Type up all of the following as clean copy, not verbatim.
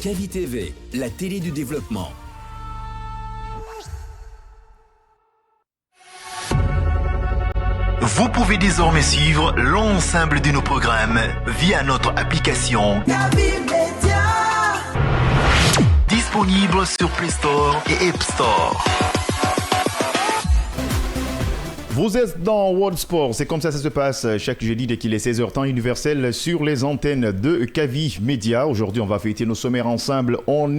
Kavi TV, la télé du développement. Vous pouvez désormais suivre l'ensemble de nos programmes via notre application Kavi Media, disponible sur Play Store et App Store. Vous êtes dans World Sport, c'est comme ça se passe chaque jeudi dès qu'il est 16h temps universel sur les antennes de Kavi Media. Aujourd'hui, on va fêter nos sommaires ensemble. On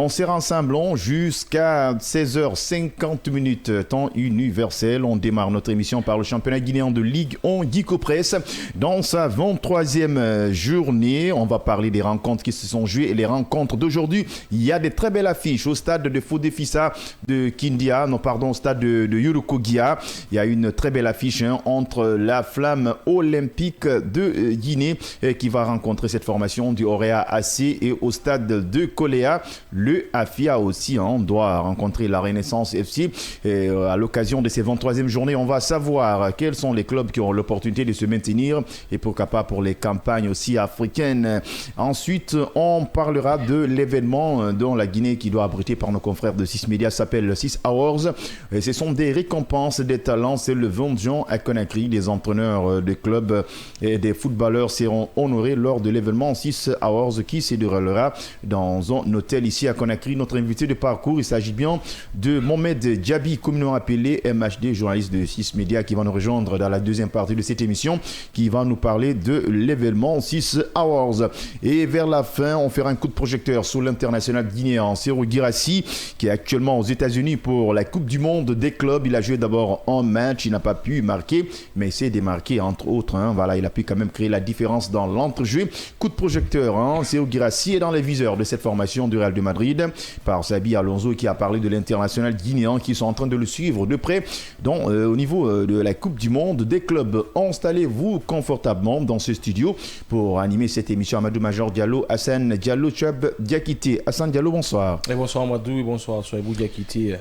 sera ensemble jusqu'à 16h50 temps universel. On démarre notre émission par le championnat guinéen de Ligue 1 Guico Press. Dans sa 23e journée, on va parler des rencontres qui se sont jouées et les rencontres d'aujourd'hui. Il y a des très belles affiches au stade de Fodefissa de Kindia, au stade de Yorokogia. Il y a une très belle affiche entre la Flamme olympique de Guinée qui va rencontrer cette formation du Orea AC et au stade de Koléa. Le AFIA aussi doit rencontrer la Renaissance FC. Et à l'occasion de ces 23e journées, on va savoir quels sont les clubs qui ont l'opportunité de se maintenir et pourquoi pas pour les campagnes aussi africaines. Ensuite, on parlera de l'événement dont la Guinée qui doit abriter par nos confrères de 6 Médias s'appelle 6 Hours. Et ce sont des récompenses des talents. C'est le 20 juin à Conakry. Des entraîneurs des clubs et des footballeurs seront honorés lors de l'événement 6 Hours qui se déroulera dans un hôtel ici à Conakry. Notre invité de parcours, il s'agit bien de Mohamed Djabi, communément appelé MHD, journaliste de 6 Médias, qui va nous rejoindre dans la deuxième partie de cette émission, qui va nous parler de l'événement 6 Hours. Et vers la fin, on fera un coup de projecteur sur l'international guinéen Serhou Guirassy, qui est actuellement aux États-Unis pour la Coupe du Monde des clubs. Il a joué d'abord en match, il n'a pas pu marquer, mais essaie de marquer entre autres. Voilà, il a pu quand même créer la différence dans l'entrejeu. Coup de projecteur, Serhou Guirassy est dans les viseurs de cette formation du Real de Madrid par Sabi Alonso qui a parlé de l'international guinéen qui sont en train de le suivre de près au niveau de la Coupe du Monde des clubs. Installez-vous confortablement dans ce studio pour animer cette émission. Amadou Major Diallo, Hassan Diallo, Chab Diakité. Hassan Diallo, bonsoir. Et bonsoir Amadou et bonsoir Sohaibou Diakité.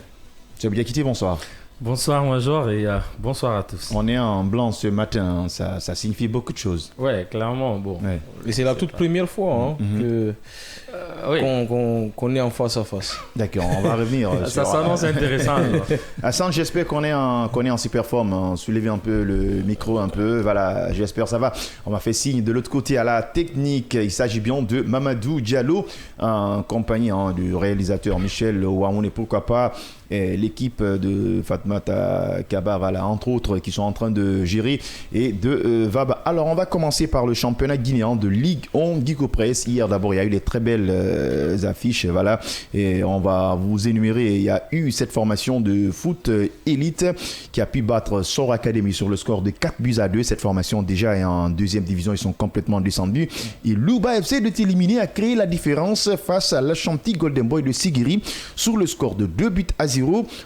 Chab Diakité, bonsoir. Bonsoir Major et bonsoir à tous. On est en blanc ce matin, ça signifie beaucoup de choses. Ouais, clairement. Bon. Ouais. Et c'est la toute première fois qu'on est en face à face. D'accord, on va revenir. Ça s'annonce intéressant. Hassan, j'espère qu'on est en super forme. Soulevez un peu le micro un peu. Voilà, j'espère ça va. On m'a fait signe de l'autre côté à la technique. Il s'agit bien de Mamadou Diallo, en compagnie du réalisateur Michel Ouaoun et pourquoi pas l'équipe de Fatmata Kaba, voilà, entre autres, qui sont en train de gérer et de Vaba. Alors, on va commencer par le championnat guinéen de Ligue 1 Guico Press. Hier, d'abord, il y a eu des très belles affiches, voilà, et on va vous énumérer. Il y a eu cette formation de foot élite qui a pu battre Sor Academy sur le score de 4-2. Cette formation, déjà, est en deuxième division, ils sont complètement descendus. Et Louba FC de Télimini a créé la différence face à l'Ashanti Golden Boy de Sigiri sur le score de 2-0.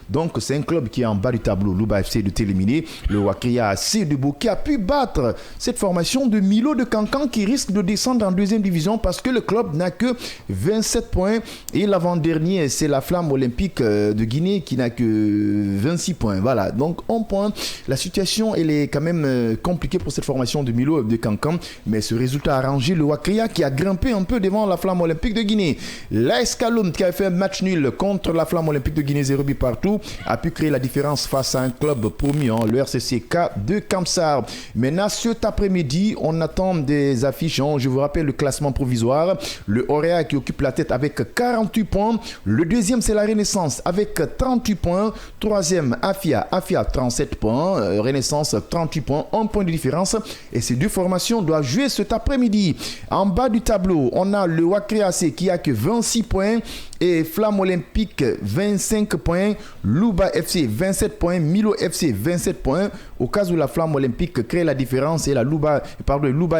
Donc c'est un club qui est en bas du tableau, Louba FC de Télimini. Le Wakria AC de Beau qui a pu battre cette formation de Milo de Cancan qui risque de descendre en deuxième division parce que le club n'a que 27 points et l'avant-dernier c'est la Flamme olympique de Guinée qui n'a que 26 points. Voilà, donc on point. La situation elle est quand même compliquée pour cette formation de Milo de Cancan, mais ce résultat a arrangé le Wakria qui a grimpé un peu devant la Flamme olympique de Guinée. L'AS Kaloum qui a fait un match nul contre la Flamme olympique de Guinée 0 partout, a pu créer la différence face à un club promis, le RCCK de Kamsar. Maintenant, cet après-midi, on attend des affiches. Je vous rappelle le classement provisoire. Le Orea qui occupe la tête avec 48 points. Le deuxième, c'est la Renaissance avec 38 points. Troisième, Afia 37 points. Renaissance, 38 points. 1 point de différence. Et ces deux formations doivent jouer cet après-midi. En bas du tableau, on a le Wakri AC qui a que 26 points. Et Flamme Olympique, 25 points. Louba FC, 27 points. Milo FC, 27 points. Au cas où la Flamme Olympique crée la différence et Louba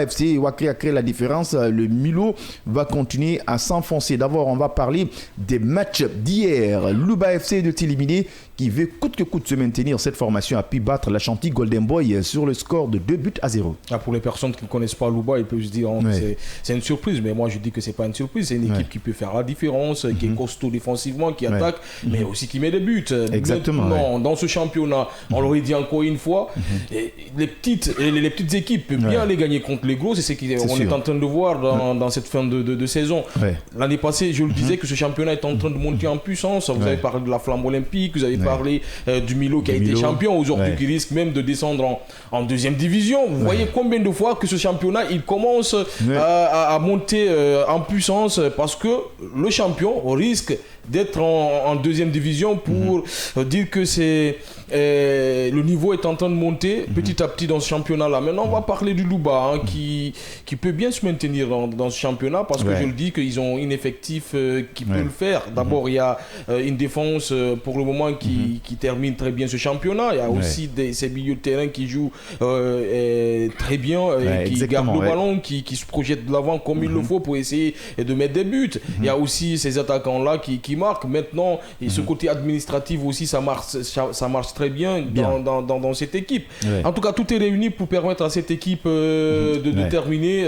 FC et Wakri a créé la différence, le Milo va continuer à s'enfoncer. D'abord, on va parler des matchs d'hier. Louba FC de Télimini qui veut coûte que coûte se maintenir. Cette formation a pu battre la Chantilly Golden Boy sur le score de 2-0. Pour les personnes qui ne connaissent pas Louba, ils peuvent se dire c'est une surprise, mais moi je dis que c'est pas une surprise, c'est une équipe qui peut faire la différence, qui est costaud défensivement, qui attaque, mais aussi qui met des buts. Exactement. Maintenant, dans ce championnat, on l'aurait dit encore une fois, les petites équipes peuvent bien les gagner contre les gros, c'est ce qu'on est en train de voir dans cette fin de saison. L'année passée, je le disais que ce championnat est en train de monter en puissance. Vous avez parlé de la Flamme Olympique, vous avez parlé du Milo qui a été champion, aujourd'hui qui risque même de descendre en deuxième division. Vous voyez combien de fois que ce championnat il commence à monter en puissance, parce que le champion risque d'être en deuxième division pour dire que le niveau est en train de monter petit à petit dans ce championnat-là. Maintenant, on va parler du Louba qui peut bien se maintenir dans ce championnat, parce que je le dis qu'ils ont un effectif qui peut le faire. D'abord, il y a une défense pour le moment qui termine très bien ce championnat. Il y a aussi ces milieux de terrain qui jouent très bien, qui gardent le ballon, qui se projettent de l'avant comme il le faut pour essayer de mettre des buts. Il y a aussi ces attaquants-là qui marquent. Maintenant, et ce côté administratif aussi, ça marche très bien dans cette équipe. En tout cas, tout est réuni pour permettre à cette équipe de terminer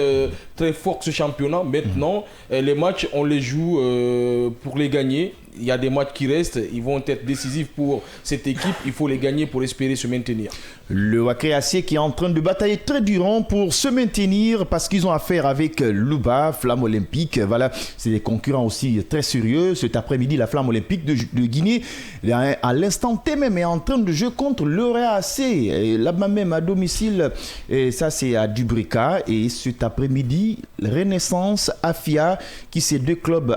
très fort ce championnat. Maintenant, les matchs, on les joue pour les gagner. Il y a des matchs qui restent, ils vont être décisifs pour cette équipe. Il faut les gagner pour espérer se maintenir. Le Wakré Acier qui est en train de batailler très durement pour se maintenir, parce qu'ils ont affaire avec Louba, Flamme Olympique. Voilà, c'est des concurrents aussi très sérieux. Cet après-midi, la Flamme Olympique de Guinée, à l'instant T même, est en train de jouer contre le RAC. Là-bas même à domicile, et ça c'est à Dubrika. Et cet après-midi, Renaissance, Afia,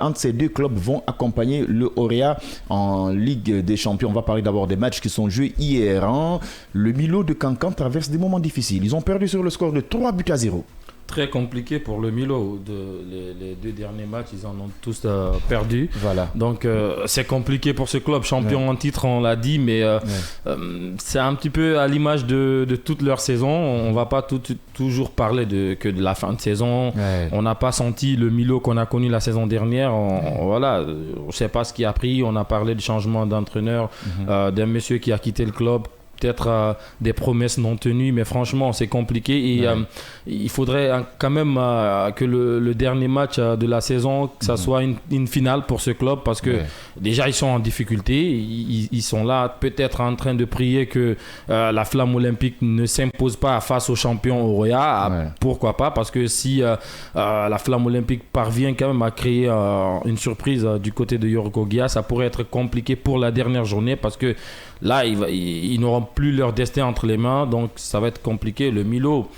entre ces deux clubs vont accompagner le Orea en Ligue des Champions. On va parler d'abord des matchs qui sont joués hier. Le Milo de Cancan traverse des moments difficiles. Ils ont perdu sur le score de 3-0. Très compliqué pour le Milo. Les deux derniers matchs, ils en ont tous perdu. Voilà. Donc c'est compliqué pour ce club. Champion en titre, on l'a dit, mais c'est un petit peu à l'image de toute leur saison. On ne va pas toujours parler que de la fin de saison. On n'a pas senti le Milo qu'on a connu la saison dernière. Voilà, on ne sait pas ce qui a pris. On a parlé du changement d'entraîneur, d'un monsieur qui a quitté le club. Peut-être des promesses non tenues, mais franchement c'est compliqué et il faudrait quand même que le dernier match de la saison, que ça soit une finale pour ce club, parce que déjà ils sont en difficulté, ils sont là peut-être en train de prier que la Flamme Olympique ne s'impose pas face au champion Oroya. Pourquoi pas, parce que si la Flamme Olympique parvient quand même à créer une surprise du côté de Yorokogia, ça pourrait être compliqué pour la dernière journée, parce que là, ils n'auront plus leur destin entre les mains, donc ça va être compliqué. Le Milo,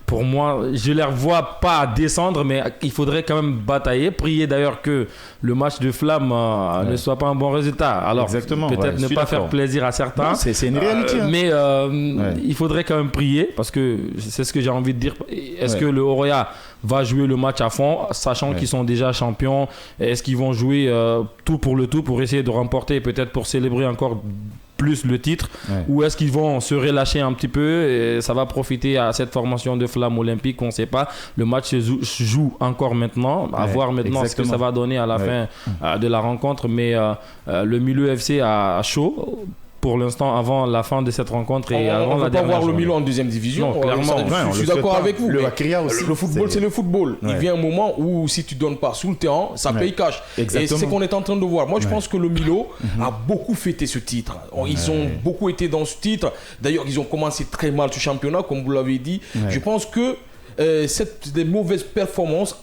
pour moi, je ne les vois pas descendre, mais il faudrait quand même batailler. Prier d'ailleurs que le match de Flamme ne soit pas un bon résultat. Alors, peut-être ne pas faire plaisir à certains. Non, c'est une réalité. Mais il faudrait quand même prier, parce que c'est ce que j'ai envie de dire. Est-ce que le Oroya va jouer le match à fond, sachant qu'ils sont déjà champions? Est-ce qu'ils vont jouer tout pour essayer de remporter, peut-être pour célébrer encore plus le titre, ou est-ce qu'ils vont se relâcher un petit peu et ça va profiter à cette formation de Flamme Olympique? On ne sait pas. Le match se joue encore maintenant, à voir maintenant ce que ça va donner à la fin de la rencontre, mais le Milieu FC a chaud pour l'instant avant la fin de cette rencontre et avant la dernière journée. On ne peut pas voir le Milan en deuxième division. Non, clairement. Je suis d'accord avec vous. Le football, c'est le football. Il vient un moment où si tu ne donnes pas sous le terrain, ça paye cash. Exactement. Et c'est ce qu'on est en train de voir. Moi, je pense que le Milo a beaucoup fêté ce titre. Ils ont beaucoup été dans ce titre. D'ailleurs, ils ont commencé très mal ce championnat, comme vous l'avez dit. Je pense que des mauvaises performances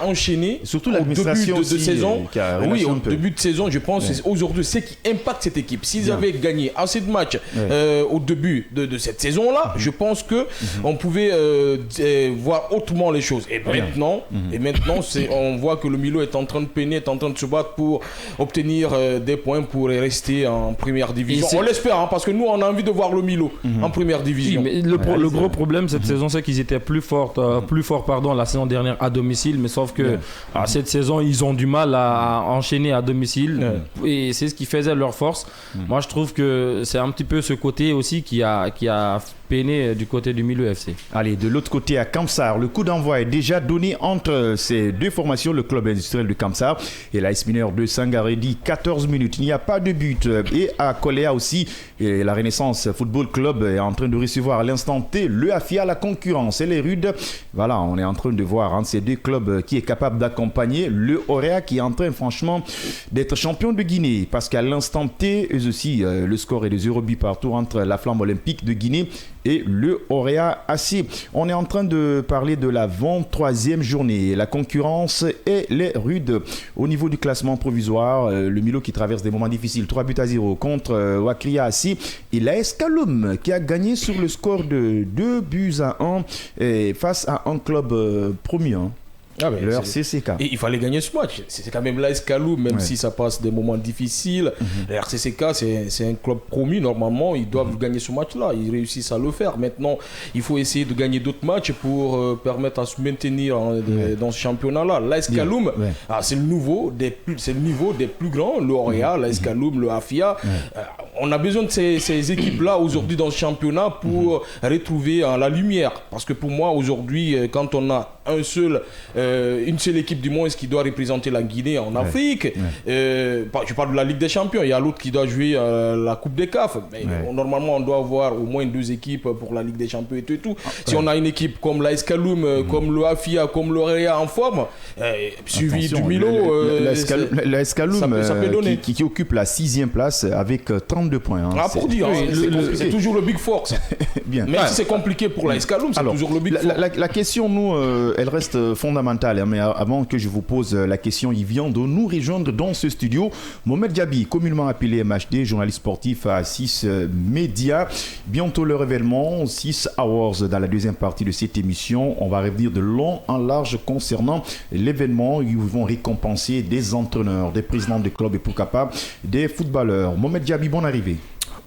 enchaînées, surtout au début de saison. Au début de saison, je pense c'est aujourd'hui ce qui impacte cette équipe. S'ils avaient gagné assez de matchs au début de cette saison-là, je pense que on pouvait voir autrement les choses. Et maintenant, on voit que le Milo est en train de peiner, est en train de se battre pour obtenir des points pour rester en première division. On l'espère, parce que nous, on a envie de voir le Milo en première division. Oui, mais le gros problème cette saison, c'est qu'ils étaient plus forts la saison dernière à domicile, mais sauf que cette saison ils ont du mal à enchaîner à domicile et c'est ce qui faisait leur force. Moi je trouve que c'est un petit peu ce côté aussi qui a peiner du côté du Milo FC. Allez, de l'autre côté à Kamsar, le coup d'envoi est déjà donné entre ces deux formations, le club industriel de Kamsar et l'AS Mineur de Sangaredi. 14 minutes, il n'y a pas de but. Et à Koléa aussi, et la Renaissance Football Club est en train de recevoir à l'instant T le AFIA, la concurrence et les Rudes. Voilà, on est en train de voir entre ces deux clubs qui est capable d'accompagner le Auréa qui est en train franchement d'être champion de Guinée. Parce qu'à l'instant T, eux aussi, le score est de 0 but partout entre la Flamme Olympique de Guinée et le Auréa AC. On est en train de parler de la 23e journée. La concurrence et les Rudes. Au niveau du classement provisoire, le Milo qui traverse des moments difficiles, 3 buts à 0 contre Wakria AC et l'AS Kaloum qui a gagné sur le score de 2 buts à 1 face à un club promu. Le RCCK. Et il fallait gagner ce match. C'est quand même l'AS Kaloum, même si ça passe des moments difficiles. Le RCCK, c'est un club promu. Normalement, ils doivent gagner ce match-là. Ils réussissent à le faire. Maintenant, il faut essayer de gagner d'autres matchs pour permettre à se maintenir dans ce championnat-là. L'AS Kaloum, c'est le niveau des plus grands. Le Auréa, l'AS Kaloum, le AFIA. On a besoin de ces équipes-là aujourd'hui dans ce championnat pour retrouver la lumière. Parce que pour moi, aujourd'hui, quand on a une seule équipe du monde qui doit représenter la Guinée en Afrique. Je parle de la Ligue des Champions. Il y a l'autre qui doit jouer la Coupe des CAF. Mais normalement, on doit avoir au moins 2 équipes pour la Ligue des Champions et tout. Si on a une équipe comme l'AS Kaloum, comme le AFIA, comme l'Auréa en forme, suivi du Milo, l'AS Kaloum qui occupe la 6e place avec 32 points. Pour dire, c'est toujours le Big Four. Même si c'est compliqué pour l'AS Kaloum, c'est toujours le Big Four. La question, nous, elle reste fondamentale. Mais avant que je vous pose la question, il vient de nous rejoindre dans ce studio Mohamed Diaby, communément appelé MHD, journaliste sportif à 6 Médias. Bientôt le révèlement, 6 Hours dans la deuxième partie de cette émission. On va revenir de long en large concernant l'événement. Ils vont récompenser des entraîneurs, des présidents de clubs et pourquoi pas des footballeurs. Mohamed Diaby, bonne arrivée.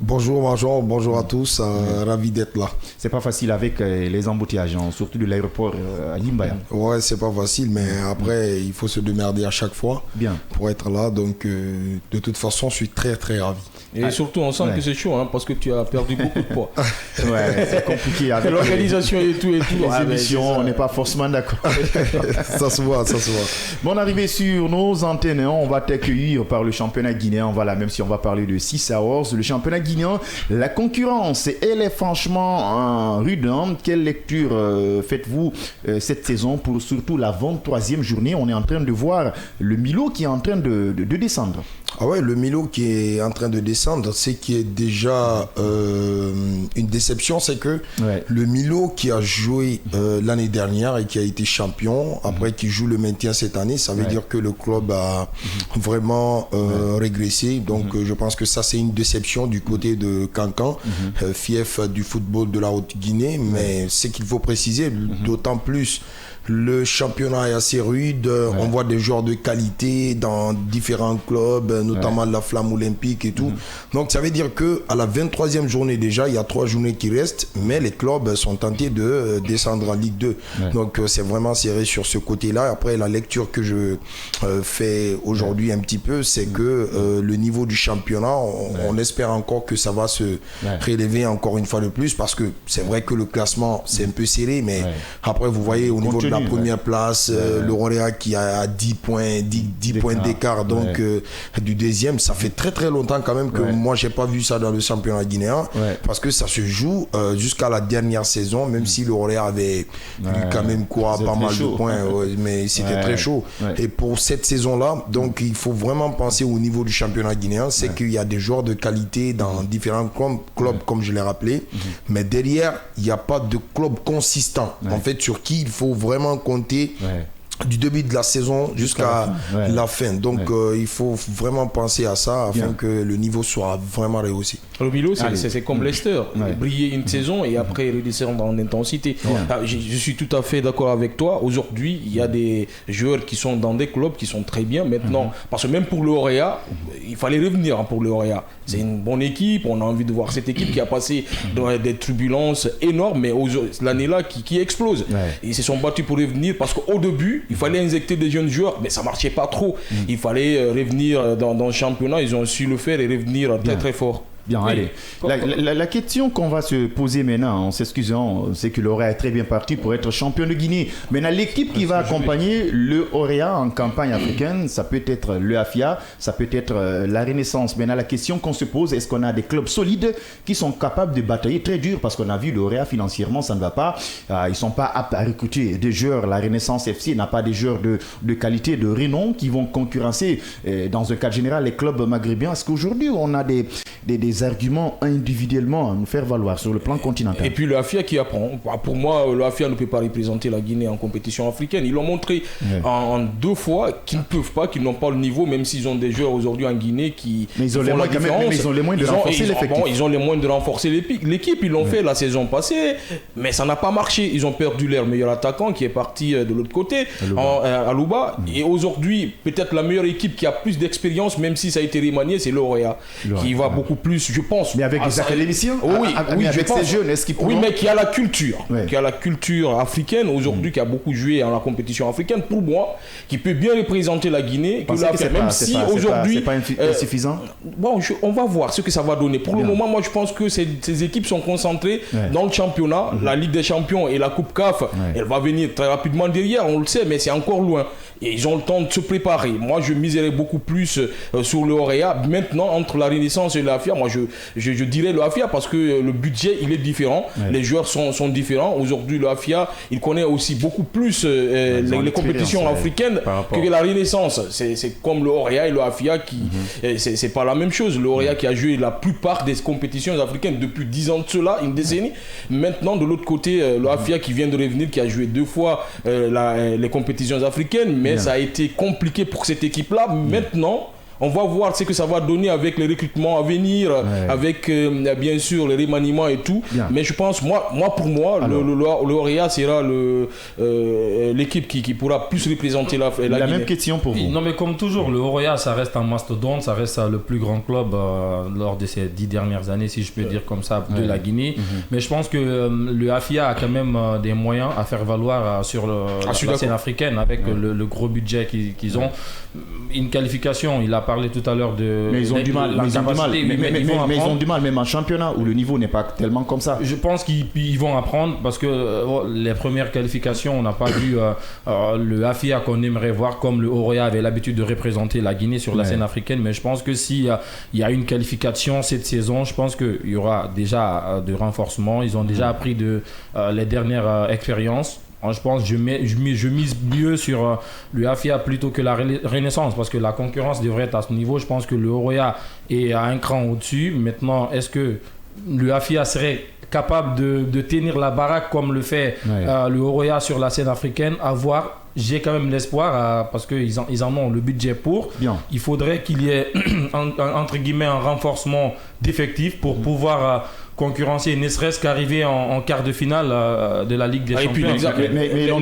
Bonjour à tous, ravi d'être là. C'est pas facile avec les embouteillages, surtout de l'aéroport à Limbaya. Ouais, c'est pas facile, mais après, il faut se démerder à chaque fois pour être là. Donc, de toute façon, je suis très, très ravi. Et surtout, on sent que c'est chaud, parce que tu as perdu beaucoup de poids. C'est compliqué avec l'organisation et tout. Les émissions, on n'est pas forcément d'accord. Ça se voit. Bon, arrivé sur nos antennes, on va t'accueillir par le championnat guinéen. Voilà, même si on va parler de 6 Hours, le championnat guinéen, la concurrence, elle est franchement rude. Quelle lecture faites-vous cette saison pour surtout la 23e journée? On est en train de voir le Milo qui est en train de descendre. Ah ouais, le Milo qui est en train de descendre, c'est qui est déjà une déception, c'est que le Milo qui a joué l'année dernière et qui a été champion, après qui joue le maintien cette année, ça veut dire que le club a vraiment régressé. Donc je pense que ça c'est une déception du côté de Cancan, fief du football de la Haute-Guinée, mais c'est qu'il faut préciser, d'autant plus le championnat est assez rude, on voit des joueurs de qualité dans différents clubs, notamment la Flamme Olympique et tout. Donc ça veut dire qu'à la 23e journée déjà, il y a 3 journées qui restent, mais les clubs sont tentés de descendre en Ligue 2. Donc c'est vraiment serré sur ce côté-là. Après, la lecture que je fais aujourd'hui un petit peu, c'est que le niveau du championnat, on espère encore que ça va se relever encore une fois de plus, parce que c'est vrai que le classement, c'est un peu serré, mais après, vous voyez, au niveau de la première place, le Auréa qui a 10 points d'écart, donc du deuxième, ça fait très très longtemps quand même que moi j'ai pas vu ça dans le championnat guinéen, parce que ça se joue jusqu'à la dernière saison, même si le Auréa avait quand même pas mal de points, mais c'était très chaud. Et pour cette saison-là, donc il faut vraiment penser au niveau du championnat guinéen, c'est qu'il y a des joueurs de qualité dans différents clubs, comme je l'ai rappelé, mais derrière, il n'y a pas de club consistant, en fait, sur qui il faut vraiment compter du début de la saison jusqu'à la fin. Donc il faut vraiment penser à ça afin que le niveau soit vraiment rehaussé. Le Milo, c'est comme Leicester, briller une saison et après redescendre en intensité. Je suis tout à fait d'accord avec toi. Aujourd'hui, il y a des joueurs qui sont dans des clubs qui sont très bien maintenant. Parce que même pour le Auréa, il fallait revenir pour le Auréa. C'est une bonne équipe, on a envie de voir cette équipe qui a passé dans des turbulences énormes, mais l'année-là qui explose. Ils se sont battus pour revenir parce qu'au début, il fallait injecter des jeunes joueurs, mais ça ne marchait pas trop. Il fallait revenir dans le championnat, ils ont su le faire et revenir très très fort. Bien, allez. La question qu'on va se poser maintenant, en s'excusant, c'est que l'Oréa est très bien parti pour être champion de Guinée. Maintenant, l'équipe qui va accompagner le Oréa en campagne africaine, ça peut être le AFIA, ça peut être la Renaissance. Maintenant, la question qu'on se pose, est-ce qu'on a des clubs solides qui sont capables de batailler très dur? Parce qu'on a vu le Oréa financièrement, ça ne va pas. Ils ne sont pas aptes à recruter des joueurs. La Renaissance FC n'a pas des joueurs de qualité, de renom qui vont concurrencer, dans un cadre général, les clubs maghrébins. Est-ce qu'aujourd'hui, on a des arguments individuellement à nous faire valoir sur le plan continental? Et puis le AFIA qui apprend. Pour moi, le AFIA ne peut pas représenter la Guinée en compétition africaine. Ils l'ont montré en 2 fois qu'ils ne peuvent pas, qu'ils n'ont pas le niveau, même s'ils ont des joueurs aujourd'hui en Guinée qui font la différence. Mais ils ont les moyens de renforcer l'effectif. Ils ont les moyens de renforcer l'équipe. Ils l'ont fait la saison passée, mais ça n'a pas marché. Ils ont perdu leur meilleur attaquant qui est parti de l'autre côté, à Louba. Et aujourd'hui, peut-être la meilleure équipe qui a plus d'expérience, même si ça a été remanié, c'est l'Oréa, qui va beaucoup plus, je pense. Mais avec des académiciens, avec ces jeunes, est-ce qu'ils pourront... Oui, mais qui a la culture, qui a la culture africaine aujourd'hui, qui a beaucoup joué dans la compétition africaine, pour moi, qui peut bien représenter la Guinée, même si aujourd'hui... C'est pas insuffisant. Bon, on va voir ce que ça va donner. Pour le moment, moi, je pense que ces équipes sont concentrées dans le championnat, la Ligue des Champions et la Coupe CAF. Elle va venir très rapidement derrière, on le sait, mais c'est encore loin. Et ils ont le temps de se préparer. Moi, je miserais beaucoup plus sur le Oréa. Maintenant, entre la Renaissance et l'AFIA, moi, je dirais le AFIA parce que le budget, il est différent. Les joueurs sont différents. Aujourd'hui, le AFIA, il connaît aussi beaucoup plus les compétitions africaines que la Renaissance. C'est comme le Oréa et le AFIA qui... C'est pas la même chose. Le Oréa qui a joué la plupart des compétitions africaines depuis 10 ans de cela, une décennie. Maintenant, de l'autre côté, le AFIA qui vient de revenir, qui a joué 2 fois les compétitions africaines, mais ça a été compliqué pour cette équipe-là. Maintenant, on va voir ce que ça va donner avec les recrutements à venir, avec bien sûr les remaniements et tout. Mais je pense, pour moi, le Oréa sera l'équipe qui pourra plus représenter la Guinée. La même question pour vous. Non, mais comme toujours, le Oréa, ça reste un mastodonte, ça reste le plus grand club lors de ces 10 dernières années, si je peux dire comme ça, de la Guinée. Mais je pense que le AFIA a quand même des moyens à faire valoir sur la scène africaine avec le gros budget qu'ils ont. Une qualification, il a parlé tout à l'heure de... Mais ils ont du mal, mais ils ont du mal même en championnat où le niveau n'est pas tellement comme ça. Je pense qu'ils vont apprendre parce que les premières qualifications, on n'a pas vu le AFIA qu'on aimerait voir comme le Oréa avait l'habitude de représenter la Guinée sur la scène africaine. Mais je pense que s'il y a une qualification cette saison, je pense qu'il y aura déjà de renforcement. Ils ont déjà appris de les dernières expériences. Je pense que je mise mieux sur le AFIA plutôt que la Renaissance parce que la concurrence devrait être à ce niveau. Je pense que le Oréa est à un cran au-dessus. Maintenant, est-ce que le AFIA serait capable de tenir la baraque comme le fait le Oréa sur la scène africaine? À voir. J'ai quand même l'espoir parce qu'ils en ont le budget pour. Il faudrait qu'il y ait entre guillemets un renforcement d'effectifs pour pouvoir concurrencer, ne serait-ce qu'arriver en quart de finale de la Ligue des Champions. Mais ils l'ont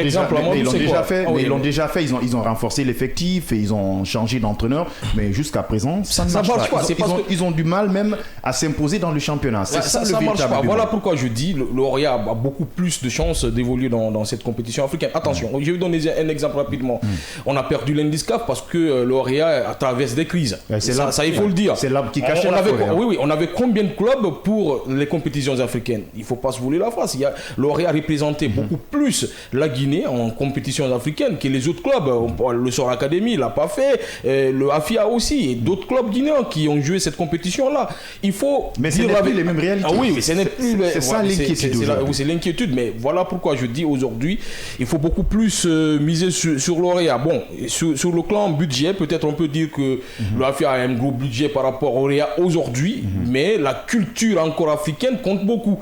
déjà fait. Ils ont renforcé l'effectif et ils ont changé d'entraîneur. Mais jusqu'à présent, ça ne marche pas. Ils ont du mal même à s'imposer dans le championnat. Ça ne marche pas. Voilà pourquoi je dis le Oréa a beaucoup plus de chances d'évoluer dans cette compétition africaine. Attention, je vais vous donner un exemple rapidement. On a perdu l'Indiscaf parce que l'Oréa traverse des crises. Ça, il faut le dire. C'est l'arbre qui cache la forêt. Oui, on avait combien de clubs pour les compétitions africaines? Il ne faut pas se voler la face. L'Oréa a représenté beaucoup plus la Guinée en compétitions africaines que les autres clubs. Le Sor Academy ne l'a pas fait. Le AFIA aussi. Et d'autres clubs guinéens qui ont joué cette compétition-là. Il faut mais ce n'est plus les mêmes réalités. C'est ça l'inquiétude. C'est l'inquiétude. Mais voilà pourquoi je dis aujourd'hui, il faut beaucoup plus miser sur l'Oréa. Bon, sur le plan budget, peut-être on peut dire que le AFIA a un gros budget par rapport à l'Oréa aujourd'hui, mais la culture encore africaine compte beaucoup.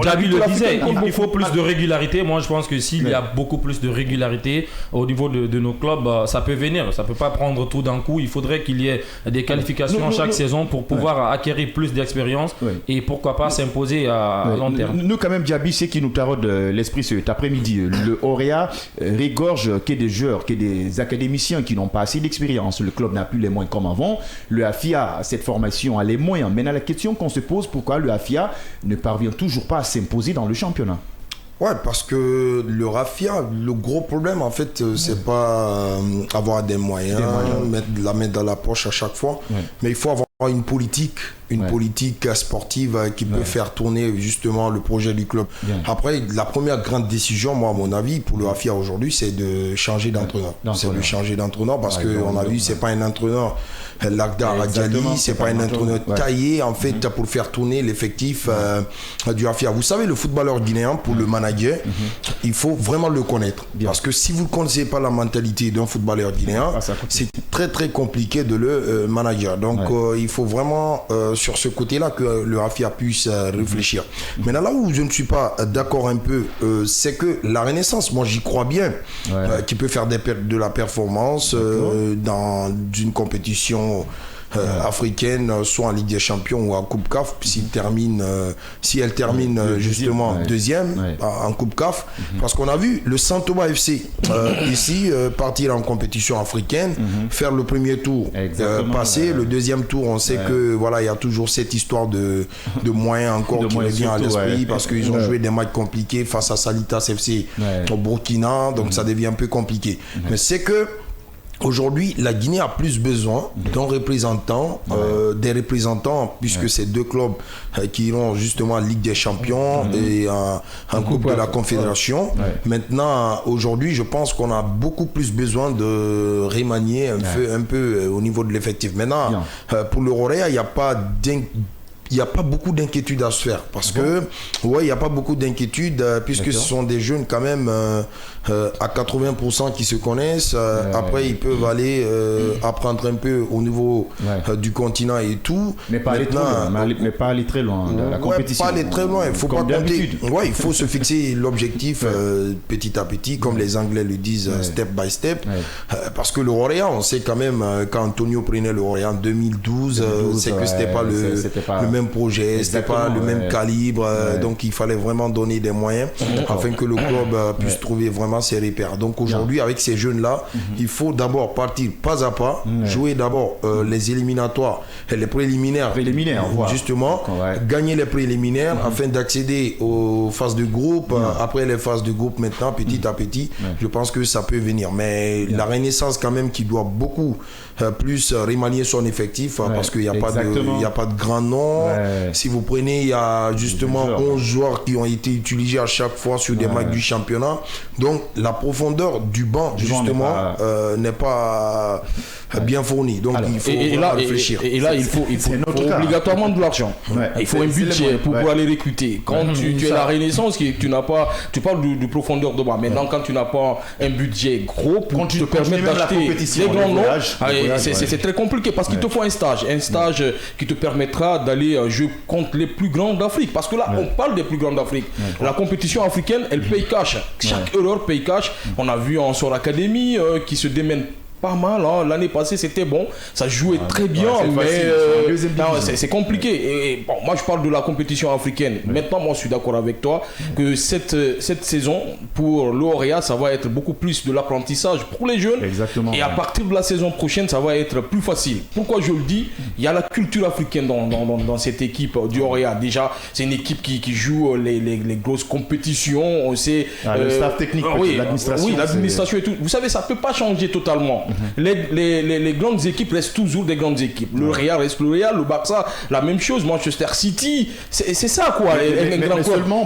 Javi le disait, il faut plus de régularité. Moi, je pense que s'il y a beaucoup plus de régularité au niveau de nos clubs, ça peut venir. Ça ne peut pas prendre tout d'un coup. Il faudrait qu'il y ait des qualifications chaque saison pour pouvoir acquérir plus d'expérience et pourquoi pas s'imposer à long terme. Nous, quand même, Diaby, c'est qui nous taraude l'esprit cet après-midi. Le Oréa regorge que des joueurs, que des académiciens qui n'ont pas assez d'expérience. Le club n'a plus les moyens comme avant. Le AFIA, cette formation, a les moyens. Maintenant, la question qu'on se pose, pourquoi le AFIA ne parvient toujours pas à s'imposer dans le championnat? Ouais, parce que le AFIA, le gros problème, en fait, c'est pas avoir des moyens, mettre la main dans la poche à chaque fois, mais il faut avoir une politique une politique sportive qui peut faire tourner justement le projet du club. Après, la première grande décision, moi à mon avis, pour le AFIA aujourd'hui, c'est de changer d'entraîneur. C'est de changer d'entraîneur parce qu'on a vu, c'est pas un entraîneur Lakhdar Adjali, c'est pas un entraîneur taillé en fait pour faire tourner l'effectif du AFIA. Vous savez, le footballeur guinéen, pour le manager, il faut vraiment le connaître. Parce que si vous ne connaissez pas la mentalité d'un footballeur guinéen, c'est très très compliqué de le manager. Donc il faut vraiment sur ce côté-là que le AFIA puisse réfléchir. Maintenant, là où je ne suis pas d'accord un peu, c'est que la Renaissance, moi j'y crois bien, qui peut faire de la performance dans une compétition africaine, soit en Ligue des Champions ou en Coupe CAF, si elle termine justement deuxième en Coupe CAF, parce qu'on a vu le Santoma FC ici partir en compétition africaine, faire le premier tour, passer le deuxième tour. On sait que voilà, il y a toujours cette histoire de moyens encore qui revient à l'esprit, parce qu'ils ont joué des matchs compliqués face à Salitas FC au Burkina, donc ça devient un peu compliqué. Mais c'est que aujourd'hui, la Guinée a plus besoin d'un représentant, des représentants, puisque c'est deux clubs qui iront justement en Ligue des Champions et en Coupe de la Confédération. Maintenant, aujourd'hui, je pense qu'on a beaucoup plus besoin de remanier un peu au niveau de l'effectif. Maintenant, pour le Rorea, il n'y a pas beaucoup d'inquiétude à se faire parce que il n'y a pas beaucoup d'inquiétude puisque ce sont des jeunes quand même à 80% qui se connaissent. Après ils peuvent aller apprendre un peu au niveau du continent et tout. Mais pas aller très loin de la compétition. Pas aller très loin, il faut pas compter. Il faut se fixer l'objectif petit à petit, comme les Anglais le disent, step by step. Parce que le Rorea, on sait quand même quand Antonio prenait le Rorea en 2012, c'est que c'était pas le même projet, c'était pas le même calibre, donc il fallait vraiment donner des moyens afin que le club puisse trouver vraiment ses repères. Donc aujourd'hui, avec ces jeunes-là, il faut d'abord partir pas à pas, jouer d'abord les éliminatoires et les préliminaires justement, gagner les préliminaires afin d'accéder aux phases de groupe. Après les phases de groupe maintenant, petit à petit, je pense que ça peut venir. Mais la Renaissance quand même qui doit beaucoup plus remanier son effectif parce qu'il n'y a pas de grand nom. Si vous prenez, il y a justement 11 joueurs qui ont été utilisés à chaque fois sur des matchs du championnat. Donc la profondeur du banc justement n'est pas bien fournie. Donc il faut réfléchir. Et là, il faut obligatoirement de l'argent. Il faut un budget pour aller recruter. Quand tu es la Renaissance, tu n'as pas, tu parles de profondeur de banc. Maintenant, quand tu n'as pas un budget gros pour te permettre d'acheter des grands noms, c'est très compliqué parce qu'il te faut un stage qui te permettra d'aller jouer contre les plus grands d'Afrique. Parce que là, on parle des plus grands d'Afrique. La compétition africaine, elle paye cash. Chaque erreur paye cash. On a vu en Sor Academy qui se démène pas mal, hein. L'année passée c'était bon, ça jouait très bien, mais c'est compliqué. Et bon, moi je parle de la compétition africaine. Maintenant, moi je suis d'accord avec toi que cette saison pour l'Orea, ça va être beaucoup plus de l'apprentissage pour les jeunes. Et à partir de la saison prochaine, ça va être plus facile. Pourquoi je le dis? Il y a la culture africaine dans cette équipe du Orea. Déjà, c'est une équipe qui joue les grosses compétitions. On sait le staff technique, l'administration. Oui, l'administration et tout. Vous savez, ça peut pas changer totalement. Les grandes équipes restent toujours des grandes équipes. Le Real reste le Real, le Barça, la même chose. Manchester City, c'est ça quoi.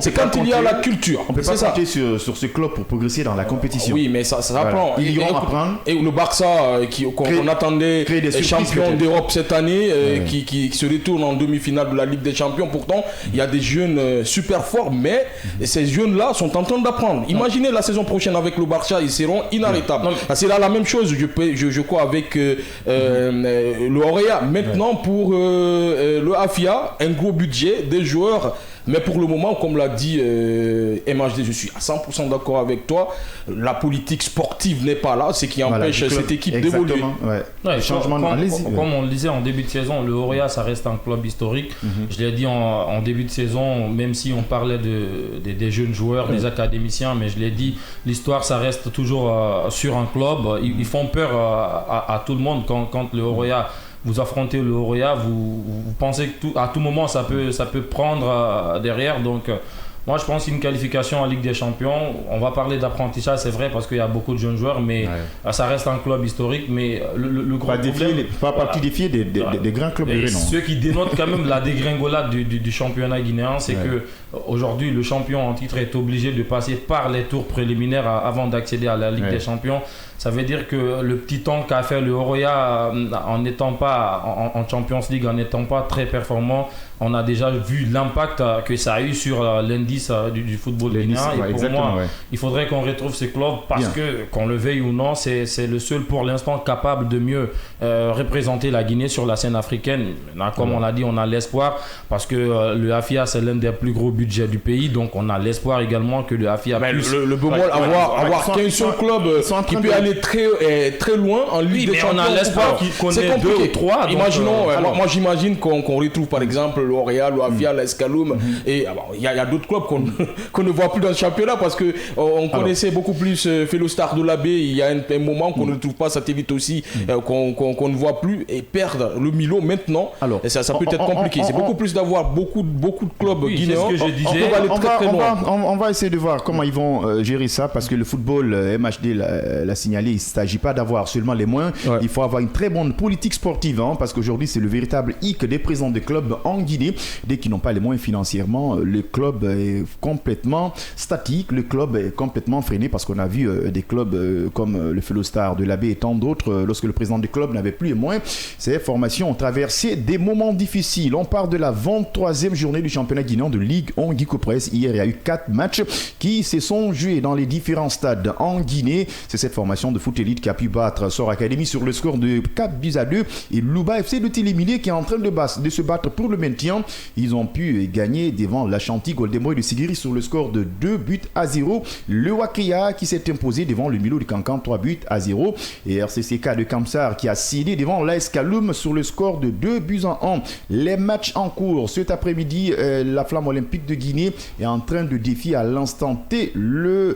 C'est quand il y a la culture. On peut pas compter sur ce club pour progresser dans la compétition. Oui, mais ça apprend. Ils iront apprendre. Et le Barça, qu'on attendait champion d'Europe cette année, qui se retourne en demi-finale de la Ligue des Champions. Pourtant, il y a des jeunes super forts, mais ces jeunes-là sont en train d'apprendre. Imaginez la saison prochaine avec le Barça, ils seront inarrêtables. C'est là la même chose. Je crois avec le Orea. Maintenant pour le AFIA, un gros budget, des joueurs. Mais pour le moment, comme l'a dit MHD, je suis à 100% d'accord avec toi. La politique sportive n'est pas là, c'est qui empêche cette équipe d'évoluer. Comme on le disait en début de saison, le Orea, ça reste un club historique. Je l'ai dit en début de saison, même si on parlait des jeunes joueurs, des académiciens, mais je l'ai dit, l'histoire, ça reste toujours sur un club. Ils font peur à tout le monde quand le Orea... Vous affrontez le Orea, vous pensez que à tout moment ça peut prendre derrière. Donc Moi, je pense une qualification en Ligue des Champions. On va parler d'apprentissage, c'est vrai, parce qu'il y a beaucoup de jeunes joueurs, mais ça reste un club historique. Mais le gros problème... Pas partie des filles des grands clubs de renom. Ce qui dénote quand même la dégringolade du championnat guinéen, c'est que aujourd'hui, le champion en titre est obligé de passer par les tours préliminaires avant d'accéder à la Ligue des Champions. Ça veut dire que le petit temps qu'a fait le Oroya en n'étant pas en Champions League, en n'étant pas très performant, on a déjà vu l'impact que ça a eu sur l'indice du football guinéen. Et pour moi, il faudrait qu'on retrouve ces clubs parce que, qu'on le veuille ou non, c'est le seul pour l'instant capable de mieux représenter la Guinée sur la scène africaine. Comme on l'a dit, on a l'espoir parce que le AFIA, c'est l'un des plus gros budgets du pays. Donc, on a l'espoir également que le AFIA puisse... Le bémol, avoir qu'un seul club qui peut aller très loin en Ligue des Champions. Mais on a l'espoir qu'on ait 2 ou 3. Imaginons, moi j'imagine qu'on retrouve par exemple le L'Oréal, l'Afia, l'Escaloum et il y a d'autres clubs qu'on ne voit plus dans le championnat parce qu'on connaissait beaucoup plus Félostar de l'Abbé. Il y a un moment qu'on ne trouve pas, ça t'évite aussi qu'on ne voit plus et perdre le Milo maintenant. Ça peut être compliqué. C'est beaucoup plus d'avoir beaucoup de clubs guinéens. C'est ce que je disais. On va essayer de voir comment ils vont gérer ça parce que le football, MHD l'a signalé, il ne s'agit pas d'avoir seulement les moyens. Il faut avoir une très bonne politique sportive parce qu'aujourd'hui c'est le véritable hic des présidents de clubs en Guinée. Dès qu'ils n'ont pas les moyens financièrement, le club est complètement statique, le club est complètement freiné parce qu'on a vu des clubs comme le Félostar de l'Abbé et tant d'autres, lorsque le président du club n'avait plus les moyens, ces formations ont traversé des moments difficiles. On part de la 23e journée du championnat guinéen de Ligue 1 Guico Press. Hier, il y a eu 4 matchs qui se sont joués dans les différents stades en Guinée. C'est cette formation de foot élite qui a pu battre Sor Academy sur le score de 4-2 et Louba FC de Téléminé qui est en train de se battre pour le maintien. Ils ont pu gagner devant l'Ashanti Golden Boy de Sigiri sur le score de 2-0. Le Wakria qui s'est imposé devant le Milo de Cancan 3-0 et RCCK de Kamsar qui a cédé devant l'AS Kaloum sur le score de 2-1. Les matchs en cours cet après-midi, la Flamme Olympique de Guinée est en train de défier à l'instant T le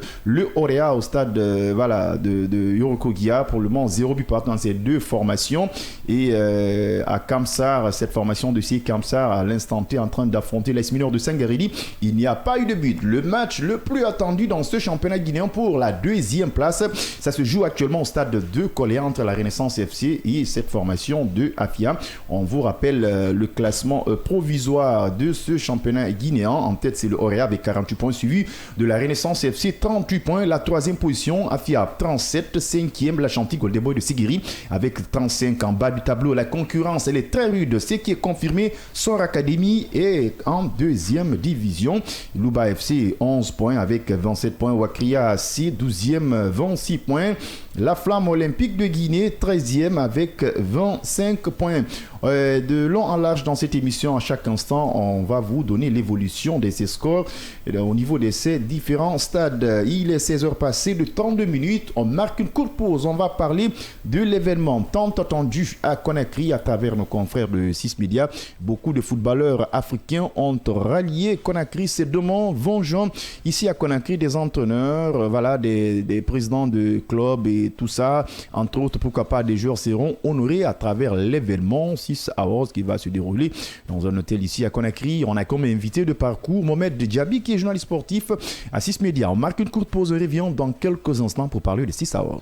Orea au stade de Yorokogia. Pour le moment 0 but partout dans ces deux formations et à Kamsar, cette formation de C Kamsar à l'instant T en train d'affronter l'AS Mineur de Sangarili. Il n'y a pas eu de but. Le match le plus attendu dans ce championnat guinéen pour la 2e place, ça se joue actuellement au stade de Colé entre la Renaissance FC et cette formation de Afia. On vous rappelle le classement provisoire de ce championnat guinéen. En tête, c'est le Orea avec 48 points, suivi de la Renaissance FC 38 points. La 3e position, Afia 37, 5e, l'Ashanti Golden Boy de Sigiri avec 35 en bas du tableau. La concurrence, elle est très rude. Ce qui est confirmé, Sor Academy est en 2e division. Louba FC 11 points avec 27 points. Wakria C 12e 26 points. La Flamme Olympique de Guinée 13e avec 25 points. De long en large dans cette émission, à chaque instant, on va vous donner l'évolution de ces scores au niveau de ces différents stades. Il est 16h passé de 32 minutes. On marque une courte pause. On va parler de l'événement tant attendu à Conakry à travers nos confrères de 6 Médias. Beaucoup de footballeurs africains ont rallié Conakry ces demain vont joindre ici à Conakry des entraîneurs, des présidents de clubs et tout ça. Entre autres, pourquoi pas des joueurs seront honorés à travers l'événement 6 Awards qui va se dérouler dans un hôtel ici à Conakry. On a comme invité de parcours Mohamed Djabi qui est journaliste sportif à 6 Médias. On marque une courte pause et revient dans quelques instants pour parler des 6 Awards.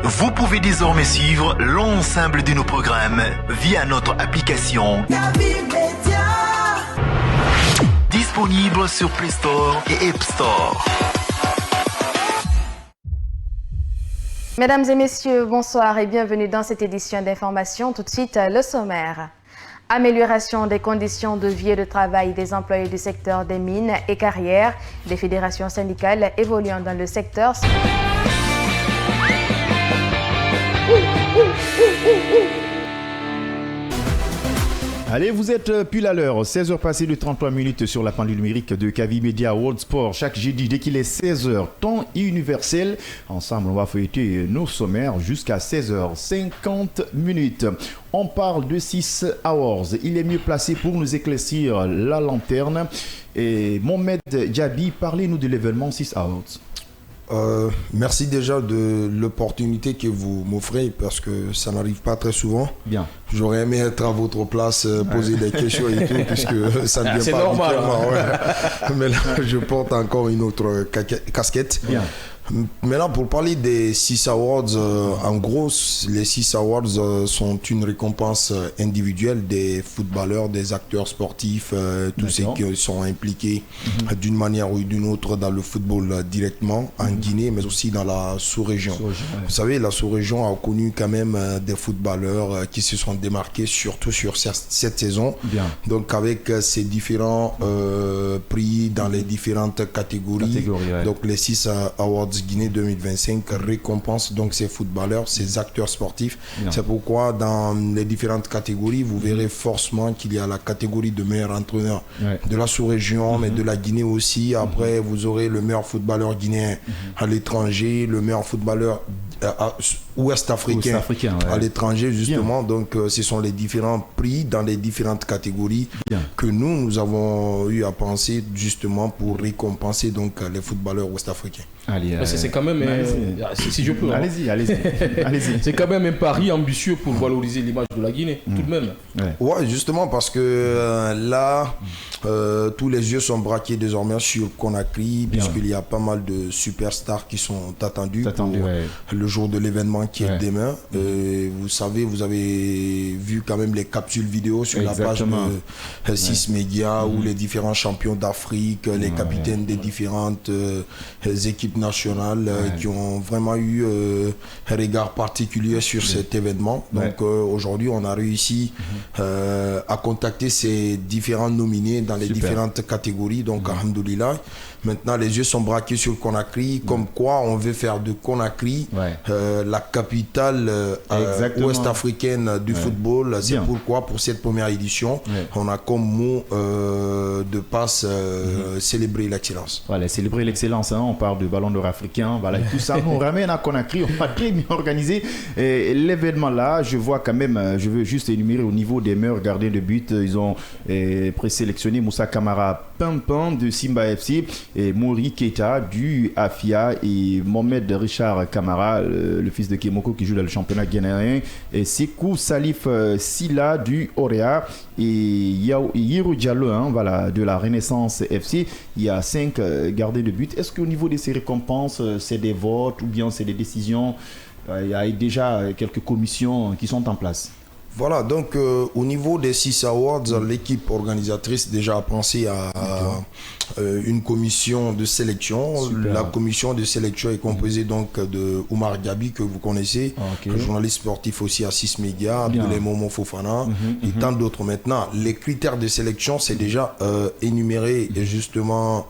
Vous pouvez désormais suivre l'ensemble de nos programmes via notre application disponible sur Play Store et App Store. Mesdames et messieurs, bonsoir et bienvenue dans cette édition d'information. Tout de suite, le sommaire. Amélioration des conditions de vie et de travail des employés du secteur des mines et carrières, des fédérations syndicales évoluant dans le secteur. Allez, vous êtes pile à l'heure, 16h passées de 33 minutes sur la pendule numérique de Kavi Media World Sport. Chaque jeudi, dès qu'il est 16h, temps universel. Ensemble, on va feuilleter nos sommaires jusqu'à 16h50 minutes. On parle de 6 Awards. Il est mieux placé pour nous éclaircir la lanterne. Et Mohamed Diaby, parlez-nous de l'événement 6 Awards. Merci déjà de l'opportunité que vous m'offrez parce que ça n'arrive pas très souvent. Bien. J'aurais aimé être à votre place, poser des questions et tout, puisque ça ne vient pas normal. Ouais. Mais là, je porte encore une autre casquette. Bien. Maintenant, pour parler des 6 Awards, en gros, les 6 Awards sont une récompense individuelle des footballeurs, des acteurs sportifs, tous ceux qui sont impliqués d'une manière ou d'une autre dans le football directement en Guinée, mais aussi dans la sous-région. Vous savez, la sous-région a connu quand même des footballeurs qui se sont démarqués, surtout sur cette saison. Bien. Donc, avec ces différents prix dans les différentes catégories. Donc, les 6 Awards Guinée 2025 récompense donc ces footballeurs, ces acteurs sportifs. Bien. C'est pourquoi dans les différentes catégories, vous verrez forcément qu'il y a la catégorie de meilleur entraîneur de la sous-région, mais de la Guinée aussi. Après, vous aurez le meilleur footballeur guinéen à l'étranger, le meilleur footballeur ouest-africain à l'étranger, justement. Bien. Donc, ce sont les différents prix dans les différentes catégories que nous avons eu à penser justement pour récompenser donc les footballeurs ouest-africains. Allez, c'est quand même, si je peux. Allez-y. C'est quand même un pari ambitieux pour valoriser l'image de la Guinée, tout de même. Ouais, justement, parce que là, tous les yeux sont braqués désormais sur Conakry, puisqu'il y a pas mal de superstars qui sont attendus pour le jour de l'événement qui est demain. Vous savez, vous avez vu quand même les capsules vidéo sur la page de 6 Médias où les différents champions d'Afrique, les capitaines des différentes équipes nationales qui ont vraiment eu un regard particulier sur cet événement. Donc aujourd'hui, on a réussi à contacter ces différents nominés dans les différentes catégories. Donc, alhamdoulilah. Maintenant, les yeux sont braqués sur Conakry, comme quoi on veut faire de Conakry la capitale ouest-africaine du football. C'est pourquoi, pour cette première édition, on a comme mot de passe célébrer l'excellence. Voilà, célébrer l'excellence, on parle de ballon d'or africain, voilà, et tout ça nous ramène à Conakry. On va très bien organiser l'événement là. Je vois quand même, je veux juste énumérer au niveau des meilleurs gardiens de but, ils ont présélectionné Moussa Kamara Pimpin de Simba FC, et Mori Keita du Afia, et Mohamed Richard Kamara, le fils de Kemoko qui joue dans le championnat ghanéen, et Sekou Salif Silla du Orea, et Yiro Diallo voilà, de la Renaissance FC. Il y a 5 gardiens de but. Est-ce qu'au niveau de ces récompenses, c'est des votes ou bien c'est des décisions? Il y a déjà quelques commissions qui sont en place. Voilà, donc au niveau des 6 Awards, l'équipe organisatrice déjà a pensé à une commission de sélection. Super. La commission de sélection est composée donc de Oumar Diaby, que vous connaissez, journaliste sportif aussi à 6 Médias, Abdoulaye Momo Fofana et tant d'autres. Maintenant, les critères de sélection, c'est déjà énuméré et justement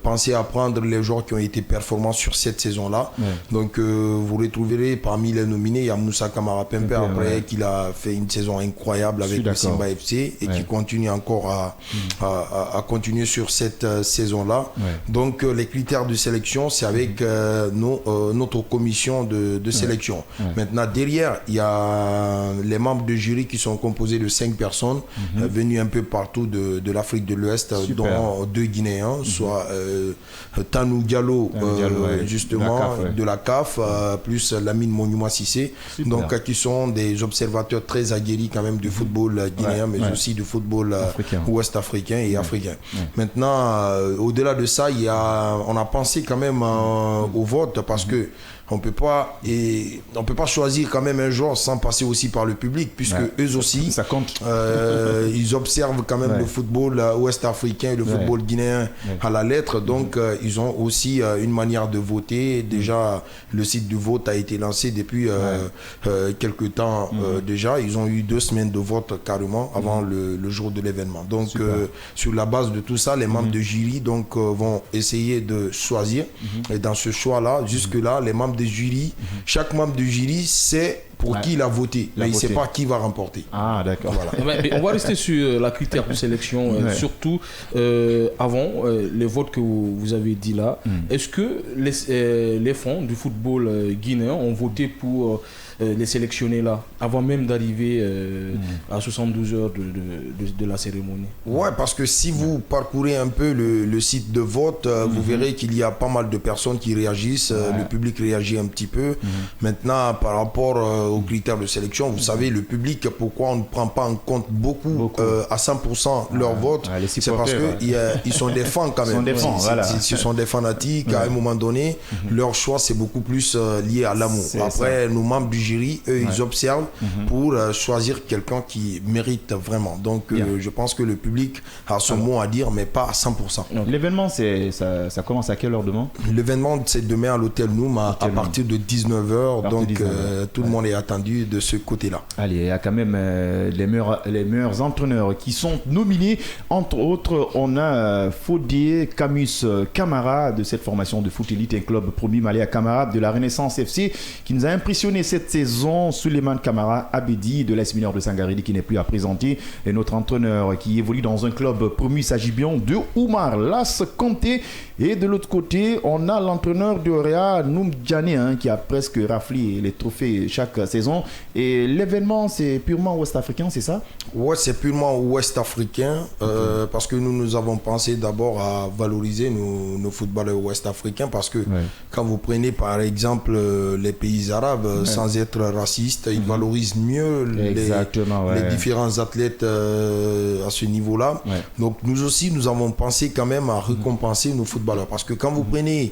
penser à prendre les joueurs qui ont été performants sur cette saison-là. Donc vous retrouverez parmi les nominés, il y a Moussa Kamara Pempe après qu'il a fait une saison incroyable avec le Simba FC et qui continue encore à continuer sur cette saison-là. Donc les critères de sélection, c'est avec notre commission de sélection. Maintenant, derrière, il y a les membres de jury qui sont composés de 5 personnes venues un peu partout de l'Afrique de l'Ouest, dont 2 Guinéens, soit Tanou Diallo, justement, de la CAF, plus Lamine Monyouma Sissé, donc qui sont des observateurs très aguerris quand même du football guinéen, mais aussi du football ouest-africain et africain. Maintenant, au-delà de ça, on a pensé quand même au vote parce que on peut pas choisir quand même un joueur sans passer aussi par le public, puisque eux aussi ça compte. Ils observent quand même le football ouest-africain et le football guinéen à la lettre, donc ils ont aussi une manière de voter. Déjà, le site du vote a été lancé depuis quelques temps déjà. Ils ont eu 2 semaines de vote carrément avant le jour de l'événement. Donc sur la base de tout ça, les membres de jury donc vont essayer de choisir, et dans ce choix-là, jusque-là, les membres de jury, chaque membre de jury sait pour qui il a voté, mais il ne sait pas qui va remporter. Ah, d'accord. Voilà. Mais on va rester sur la critère de sélection, surtout avant les votes que vous avez dit là. Est-ce que les fonds du football guinéen ont voté pour les sélectionner là, avant même d'arriver à 72 heures de la cérémonie? Ouais, parce que si vous parcourez un peu le site de vote, vous verrez qu'il y a pas mal de personnes qui réagissent, le public réagit un petit peu. Maintenant, par rapport aux critères de sélection, vous savez, le public, pourquoi on ne prend pas en compte beaucoup. À 100% leur vote, c'est parce qu'ils sont des fans quand même. Ce sont des fanatiques, à un moment donné, leur choix c'est beaucoup plus lié à l'amour. Après, nos membres du jury, eux, ils observent pour choisir quelqu'un qui mérite vraiment. Donc, je pense que le public a son mot à dire, mais pas à 100%. L'événement, ça commence à quelle heure demain? L'événement, c'est demain à l'hôtel Noum à partir de 19h. Donc, tout le monde est attendu de ce côté-là. Allez, il y a quand même les meilleurs entraîneurs qui sont nominés. Entre autres, on a Fodié Camus Camara de cette formation de foot élite, un club promu Malia Camara de la Renaissance FC qui nous a impressionné cette saison. Suleiman Camara Abedi de l'AS Mineur de Sangaré qui n'est plus à présenter, et notre entraîneur qui évolue dans un club promu s'agit de Oumar Las Conté. Et de l'autre côté, on a l'entraîneur de Réa Noum Djane qui a presque raflé les trophées chaque saison. Et l'événement, c'est purement ouest-africain, c'est ça? Ouais, c'est purement ouest-africain parce que nous avons pensé d'abord à valoriser nos footballeurs ouest-africains parce que quand vous prenez par exemple les pays arabes, sans être raciste, ils valorisent mieux les différents athlètes à ce niveau-là. Donc nous aussi, nous avons pensé quand même à récompenser nos footballeurs parce que quand vous prenez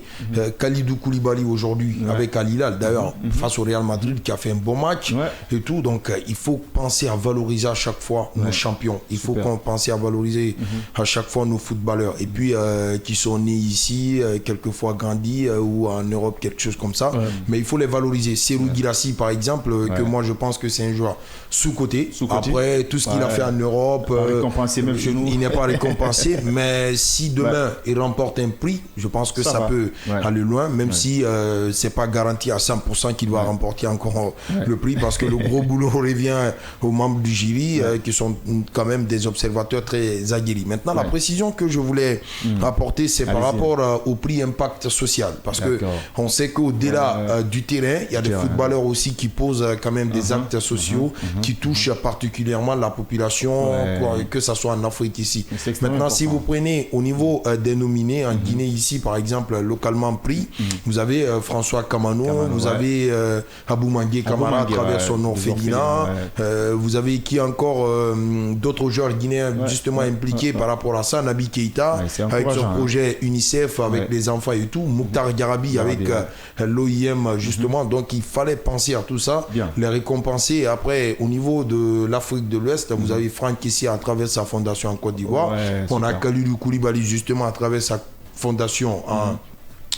Kalidou Koulibaly aujourd'hui avec Al Hilal, d'ailleurs face au Real Madrid qui a fait un bon match et tout, donc il faut penser à valoriser à chaque fois nos champions. Il faut penser à valoriser à chaque fois nos footballeurs et puis qui sont nés ici, quelquefois grandis ou en Europe, quelque chose comme ça. Mais il faut les valoriser. Serou Guirassy par exemple, que moi je pense que c'est un joueur sous-coté. Après tout ce qu'il a fait en Europe, même chez nous. Il n'est pas récompensé. Mais si demain il remporte un prix, je pense que ça peut aller loin, même si c'est pas garanti à 100% qu'il va remporter encore le prix, parce que le gros boulot revient aux membres du jury qui sont quand même des observateurs très aguerris. Maintenant, la précision que je voulais apporter, c'est par rapport au prix impact social, parce que on sait qu'au-delà du terrain, il y a des footballeurs aussi qui posent quand même des actes sociaux qui touchent particulièrement la population, que ce soit en Afrique ici. Maintenant, si vous prenez au niveau des nominés en Guinée ici, par exemple, localement pris, vous avez François Kamano, vous avez Abou Mangué Camara à travers son orphelinat, vous avez qui encore d'autres joueurs guinéens justement impliqués par rapport à ça, Nabi Keïta avec son projet UNICEF avec les enfants et tout, Mouktar Garabi avec l'OIM justement, donc il fallait penser à tout ça, les récompenser. Et après au niveau de l'Afrique de l'Ouest, vous avez Franck Kessie à travers sa fondation en Côte d'Ivoire, on a Kalidou Koulibaly justement à travers sa fondation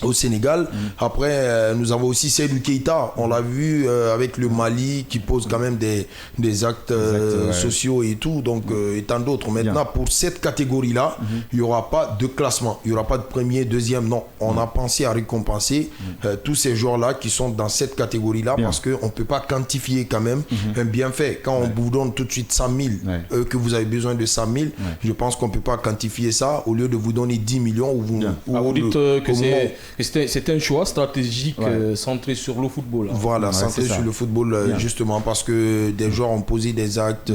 au Sénégal. Après, nous avons aussi Seydou Keïta, on l'a vu avec le Mali qui pose quand même des actes sociaux et tout, donc et tant d'autres. Maintenant, pour cette catégorie-là, il n'y aura pas de classement, il n'y aura pas de premier, deuxième, non. On a pensé à récompenser tous ces joueurs-là qui sont dans cette catégorie-là parce qu'on ne peut pas quantifier quand même un bienfait. Quand on vous donne tout de suite 100 000, que vous avez besoin de 100 000, je pense qu'on ne peut pas quantifier ça au lieu de vous donner 10 millions. Vous dites que c'est un choix stratégique centré sur le football. Voilà, centré sur le football, justement, parce que des joueurs ont posé des actes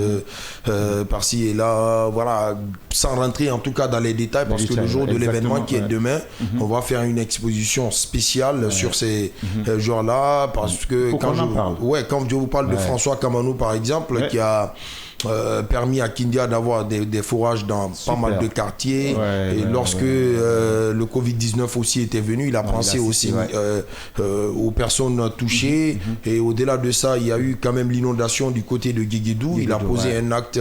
par-ci et là, voilà, sans rentrer en tout cas dans les détails, parce que le jour de l'événement qui est demain, on va faire une exposition spéciale sur ces joueurs-là, parce que quand je vous parle de François Kamano, par exemple, qui a permis à Kindia d'avoir des forages dans pas mal de quartiers, et lorsque le Covid-19 aussi était venu, il a pensé aussi aux personnes touchées, et au-delà de ça, il y a eu quand même l'inondation du côté de Guéguédou, il a posé un acte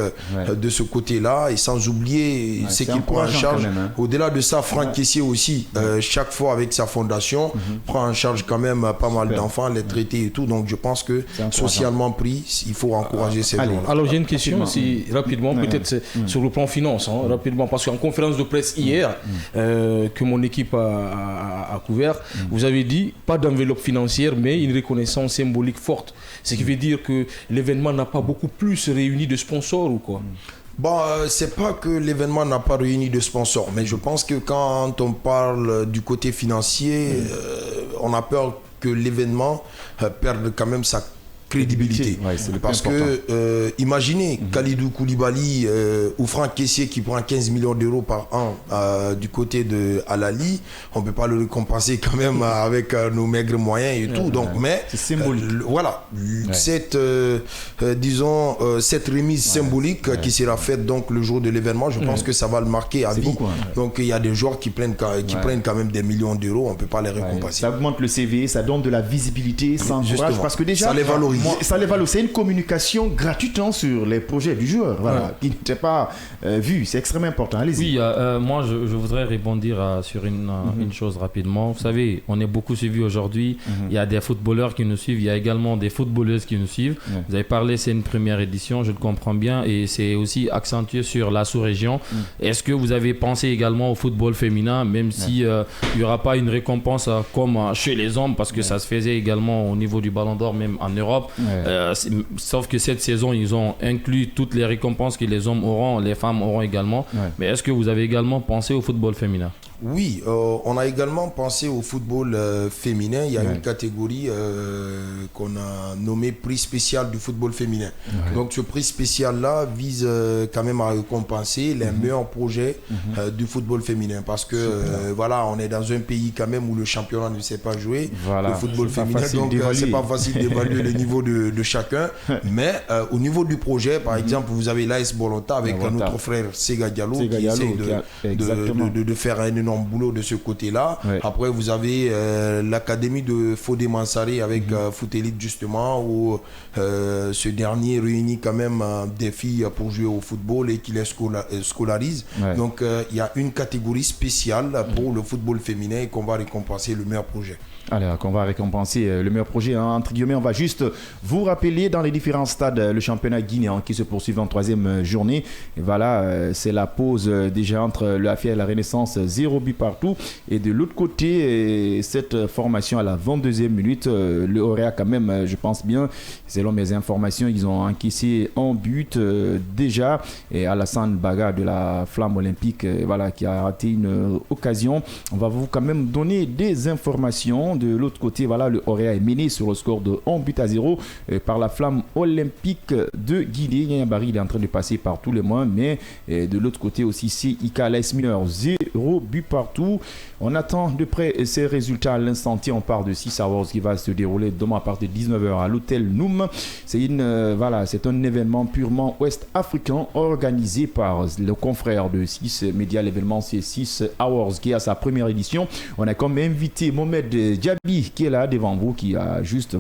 de ce côté-là, et sans oublier ce qu'il prend en charge. Au-delà de ça, Franck Kessier aussi, chaque fois avec sa fondation, prend en charge quand même pas mal d'enfants, les traités et tout, donc je pense que socialement pris, il faut encourager ces gens. Alors j'ai une question question, c'est rapidement, peut-être sur le plan finance, rapidement, parce qu'en conférence de presse hier, que mon équipe a couvert, vous avez dit pas d'enveloppe financière, mais une reconnaissance symbolique forte. Ce qui veut dire que l'événement n'a pas beaucoup plus réuni de sponsors ou quoi? Bon, c'est pas que l'événement n'a pas réuni de sponsors, mais je pense que quand on parle du côté financier, on a peur que l'événement perde quand même sa crédibilité. Ouais, parce que imaginez Kalidou Koulibaly ou Franck Kessié qui prend 15 millions d'euros par an du côté de Al-Ahly, on ne peut pas le récompenser quand même avec nos maigres moyens et tout. Donc, mais c'est symbolique. Voilà, cette disons cette remise symbolique qui sera faite donc le jour de l'événement, je pense que ça va le marquer à vie. Beaucoup, donc il y a des joueurs qui prennent quand même des millions d'euros, on ne peut pas les récompenser. Ça augmente le CV, ça donne de la visibilité, ça encourage, parce que déjà ça les valorise. Ça les valorise. C'est une communication gratuite sur les projets du joueur, qui n'était pas vu. C'est extrêmement important. Allez-y. Oui, moi je voudrais rebondir sur une chose rapidement. Vous savez, on est beaucoup suivis aujourd'hui. Il y a des footballeurs qui nous suivent. Il y a également des footballeuses qui nous suivent. Vous avez parlé, c'est une première édition, je le comprends bien, et c'est aussi accentué sur la sous-région. Est-ce que vous avez pensé également au football féminin, même si il n'y aura pas une récompense comme chez les hommes, parce que ça se faisait également au niveau du Ballon d'Or, même en Europe. Sauf que cette saison, ils ont inclus toutes les récompenses que les hommes auront, les femmes auront également. Mais est-ce que vous avez également pensé au football féminin? Oui, on a également pensé au football féminin. Il y a une catégorie qu'on a nommée prix spécial du football féminin. Donc ce prix spécial-là vise quand même à récompenser les meilleurs projets du football féminin. Parce que voilà, on est dans un pays quand même où le championnat ne sait pas jouer le football féminin. Donc c'est pas facile d'évaluer le niveau de chacun. Mais au niveau du projet, par exemple, vous avez l'AS Bolota avec notre frère Sega Diallo qui essaie de faire un énorme boulot de ce côté-là. Après, vous avez l'académie de Fodé Mansaré avec Foot Elite justement, où ce dernier réunit quand même des filles pour jouer au football et qui les scolarise. Donc, il y a une catégorie spéciale pour le football féminin et qu'on va récompenser le meilleur projet. Alors, qu'on va récompenser le meilleur projet, entre guillemets, on va juste vous rappeler dans les différents stades le championnat guinéen qui se poursuit en 3e journée. Et voilà, c'est la pause déjà entre le AFIA et la Renaissance, 0 but partout. Et de l'autre côté, cette formation à la 22e minute, le Auréa quand même, je pense bien, selon mes informations, ils ont encaissé un but déjà. Et Alassane Baga de la Flamme Olympique, voilà, qui a raté une occasion. On va vous quand même donner des informations. De l'autre côté, voilà, le Auréa est mené sur le score de 1 but à 0 par la Flamme Olympique de Guinée. Yanyabari, il est en train de passer par tous les mois, mais de l'autre côté aussi, c'est Ika l'AS Mineur, 0 but partout. On attend de près ces résultats à l'instant T. On part de 6 Awards qui va se dérouler demain à partir de 19h à l'hôtel Noum. C'est c'est un événement purement ouest-africain organisé par le confrère de 6 médias. L'événement, c'est 6 Awards qui est à sa première édition. On a comme invité Mohamed Diaby qui est là devant vous, qui a juste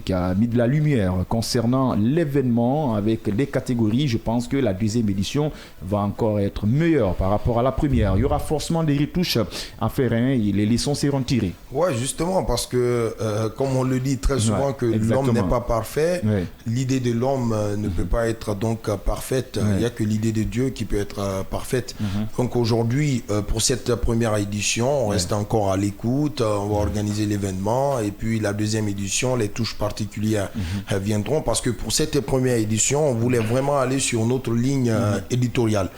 qui a mis de la lumière concernant l'événement avec les catégories. Je pense que la deuxième édition va encore être meilleure par rapport à la première. Il y aura forcément des retouches à faire, et les leçons seront tirées. Ouais, justement, parce que comme on le dit très souvent que l'homme n'est pas parfait, l'idée de l'homme ne peut pas être donc parfaite. Il n'y a que l'idée de Dieu qui peut être parfaite. Donc aujourd'hui, pour cette première édition, on reste encore à l'écoute. On va organiser l'événement, et puis la deuxième édition, les touches particulières viendront, parce que pour cette première édition, on voulait vraiment aller sur notre ligne éditoriale.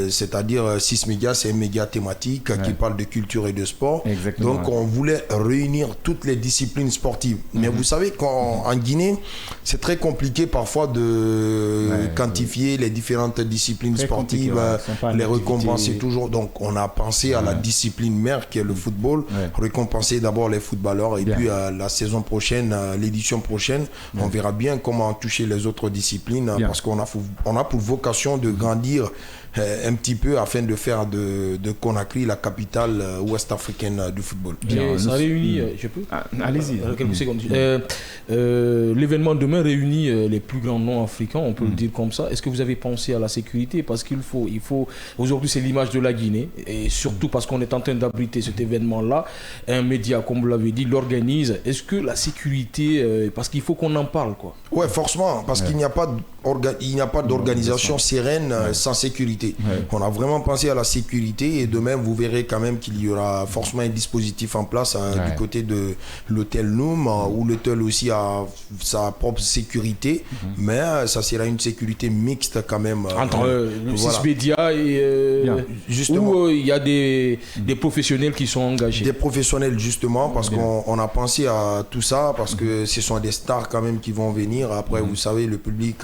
C'est-à-dire 6 médias, c'est un média thématique qui parle de culture et de sport. Donc on voulait réunir toutes les disciplines sportives. Mais vous savez qu'en Guinée, c'est très compliqué parfois de quantifier les différentes disciplines sportives, les récompenser toujours. Donc on a pensé à la discipline mère qui est le football, récompenser d'abord les footballeurs, et puis la saison prochaine, l'édition prochaine, on verra bien comment toucher les autres disciplines, parce qu'on a pour vocation de grandir un petit peu afin de faire de Conakry la capitale ouest-africaine du football. Ça réunit, je peux allez-y. Quelques secondes. L'événement demain réunit les plus grands noms africains, on peut le dire comme ça. Est-ce que vous avez pensé à la sécurité? Parce qu'il faut aujourd'hui, c'est l'image de la Guinée, et surtout parce qu'on est en train d'abriter cet événement-là, un média, comme vous l'avez dit, l'organise. Est-ce que la sécurité, parce qu'il faut qu'on en parle, quoi. Ouais, forcément, parce qu'il n'y a pas il n'y a pas d'organisation sereine sans sécurité. On a vraiment pensé à la sécurité et demain vous verrez quand même qu'il y aura forcément un dispositif en place du côté de l'hôtel Noum où l'hôtel aussi a sa propre sécurité, mais ça sera une sécurité mixte quand même. Entre le Sisbédia et où il y a des professionnels qui sont engagés. Des professionnels justement parce qu'on a pensé à tout ça parce que ce sont des stars quand même qui vont venir. Après vous savez le public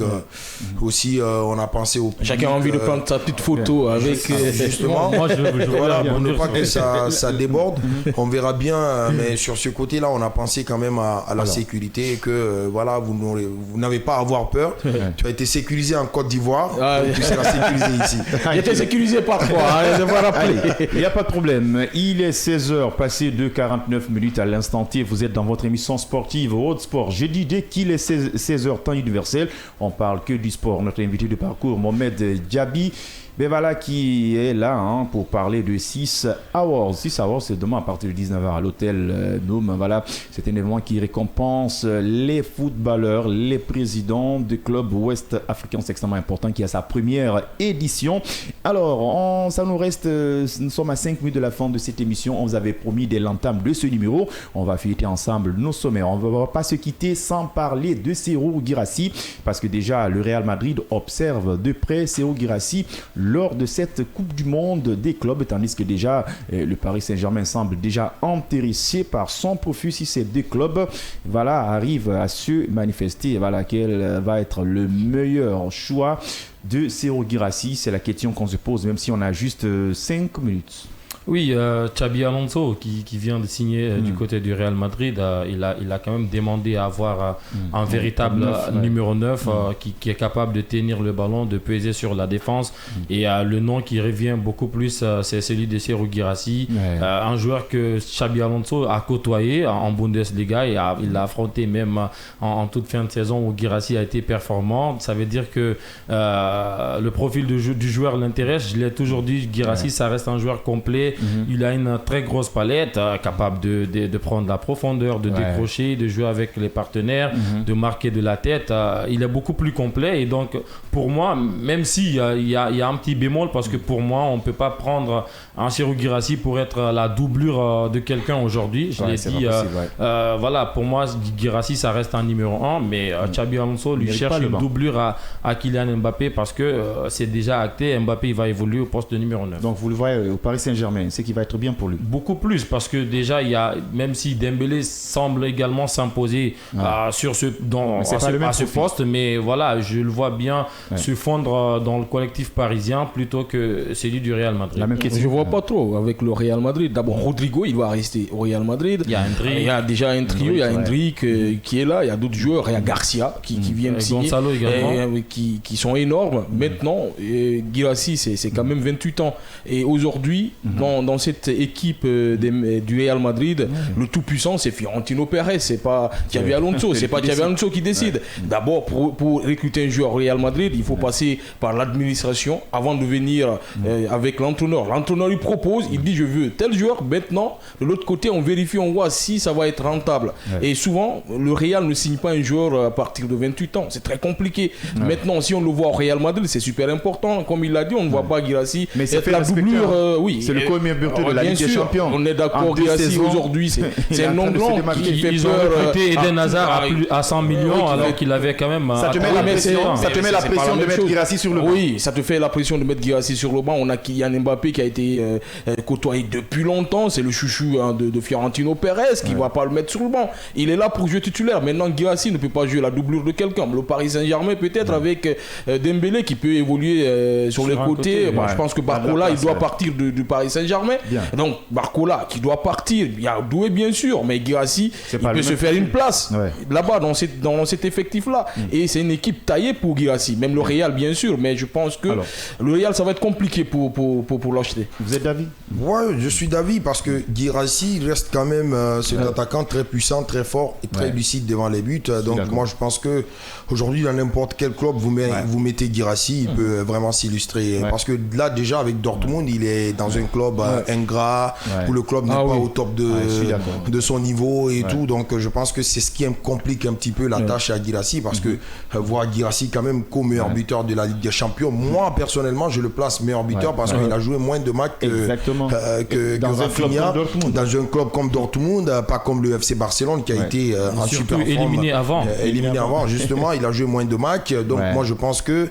aussi on a pensé au public. Chacun a envie de prendre sa petite photo avec justement. Moi voilà, pour ne pas que ça déborde. On verra bien mais sur ce côté là on a pensé quand même à la sécurité et que voilà vous n'avez pas à avoir peur. Tu as été sécurisé en Côte d'Ivoire, tu seras sécurisé ici. Il était sécurisé par quoi il n'y a pas de problème. Il est 16h passé de 49 minutes à l'instant T. Vous êtes dans votre émission sportive Road Sport. J'ai dit dès qu'il est 16h temps universel, on parle que du sport. Notre invité de parcours, Mohamed Diaby, qui est là pour parler de 6 Hours. 6 Hours, c'est demain à partir de 19h à l'hôtel Noum. C'est un événement qui récompense les footballeurs, les présidents du club ouest africain. C'est extrêmement important, qui a sa première édition. Alors, ça nous reste, nous sommes à 5 minutes de la fin de cette émission. On vous avait promis dès l'entame de ce numéro. On va fêter ensemble nos sommaires. On ne va pas se quitter sans parler de Serhou Guirassy, parce que déjà, le Real Madrid observe de près Serhou Guirassy lors de cette Coupe du Monde des clubs, tandis que déjà le Paris Saint-Germain semble déjà intéressé par son profil. Si ces deux clubs arrivent à se manifester, quel va être le meilleur choix de Serhou Guirassy? C'est la question qu'on se pose, même si on a juste 5 minutes. Oui, Xabi Alonso qui vient de signer du côté du Real Madrid, il a quand même demandé à avoir un véritable numéro 9 qui est capable de tenir le ballon, de peser sur la défense. Et le nom qui revient beaucoup plus, c'est celui de Serhou Guirassy, un joueur que Xabi Alonso a côtoyé en Bundesliga et il l'a affronté même en toute fin de saison où Guirassy a été performant. Ça veut dire que le profil du joueur l'intéresse. Je l'ai toujours dit, Guirassy, ça reste un joueur complet. Il a une très grosse palette, capable de prendre la profondeur, de décrocher, de jouer avec les partenaires, de marquer de la tête. Il est beaucoup plus complet et donc pour moi, même s'il y a un petit bémol, parce que pour moi, on ne peut pas prendre un Serhou Guirassy pour être la doublure de quelqu'un aujourd'hui. Je l'ai dit, pour moi, Guirassy, ça reste un numéro 1, mais Xabi Alonso lui cherche une doublure à Kylian Mbappé parce que c'est déjà acté. Mbappé il va évoluer au poste de numéro 9. Donc vous le voyez au Paris Saint-Germain, c'est qui va être bien pour lui. Beaucoup plus, parce que déjà, même si Dembélé semble également s'imposer sur ce poste, mais voilà, je le vois bien se fondre dans le collectif parisien plutôt que celui du Real Madrid. Je ne vois pas trop avec le Real Madrid. D'abord, Rodrigo, il va rester au Real Madrid. Il y a déjà un trio, il y a Endrick qui est là, il y a d'autres joueurs, il y a Garcia qui viennent signer, Gonzalo également. Qui sont énormes. Maintenant, Guirassy, c'est quand même 28 ans. Et aujourd'hui, dans cette équipe du Real Madrid, le tout-puissant, c'est Fiorentino Pérez, c'est pas Xabi Alonso, c'est pas Xabi Alonso qui décide. D'abord, pour recruter un joueur au Real Madrid, il faut passer par l'administration avant de venir avec l'entraîneur. L'entraîneur lui propose, il dit je veux tel joueur. Maintenant, de l'autre côté, on vérifie, on voit si ça va être rentable. Et souvent, le Real ne signe pas un joueur à partir de 28 ans. C'est très compliqué. Maintenant, si on le voit au Real Madrid, c'est super important. Comme il l'a dit, on ne voit pas Guirassy être la doublure. C'est le premier buteur de la Ligue des Champions. On est d'accord, Guirassy aujourd'hui, c'est un nom blanc qui fait ils ont recruté Eden Hazard à 100 millions alors qu'il avait quand même... Ça te met la pression de mettre Guirassy sur le banc. Oui, ça te fait la pression de mettre Guirassy sur le banc. On a Kylian Mbappé qui a été côtoyé depuis longtemps. C'est le chouchou de Fiorentino Pérez qui ne va pas le mettre sur le banc. Il est là pour jouer titulaire. Maintenant, Guirassy ne peut pas jouer la doublure de quelqu'un. Le Paris Saint-Germain peut-être avec Dembélé qui peut évoluer sur les côtés. Je pense que Barcola, il doit partir du Paris Saint-Germain. Donc Barcola qui doit partir, il y a Doué bien sûr, mais Guirassy il peut se faire une place là-bas dans cet effectif-là. Et c'est une équipe taillée pour Guirassy, même le Real bien sûr, mais je pense que le Real ça va être compliqué pour l'acheter. Vous êtes d'avis? Ouais, je suis d'avis parce que Guirassy reste quand même cet attaquant très puissant, très fort et très lucide devant les buts. Donc moi je pense que aujourd'hui dans n'importe quel club vous mettez Guirassy, il peut vraiment s'illustrer parce que là déjà avec Dortmund il est dans un club ingrat, où le club n'est pas au top de son niveau et tout. Donc je pense que c'est ce qui complique un petit peu la tâche à Guirassy, parce que voir Guirassy quand même co-meilleur buteur de la Ligue des Champions, moi personnellement je le place meilleur buteur parce qu'il a joué moins de matchs que Rafinha dans un club comme Dortmund, pas comme le FC Barcelone qui a été en super forme. Éliminé avant, justement, il a joué moins de matchs. Donc moi je pense que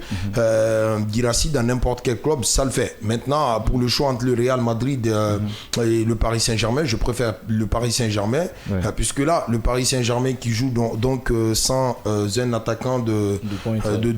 Guirassy dans n'importe quel club ça le fait. Maintenant pour le choix entre le Real Madrid et le Paris Saint-Germain, je préfère le Paris Saint-Germain, puisque là le Paris Saint-Germain qui joue donc sans un attaquant de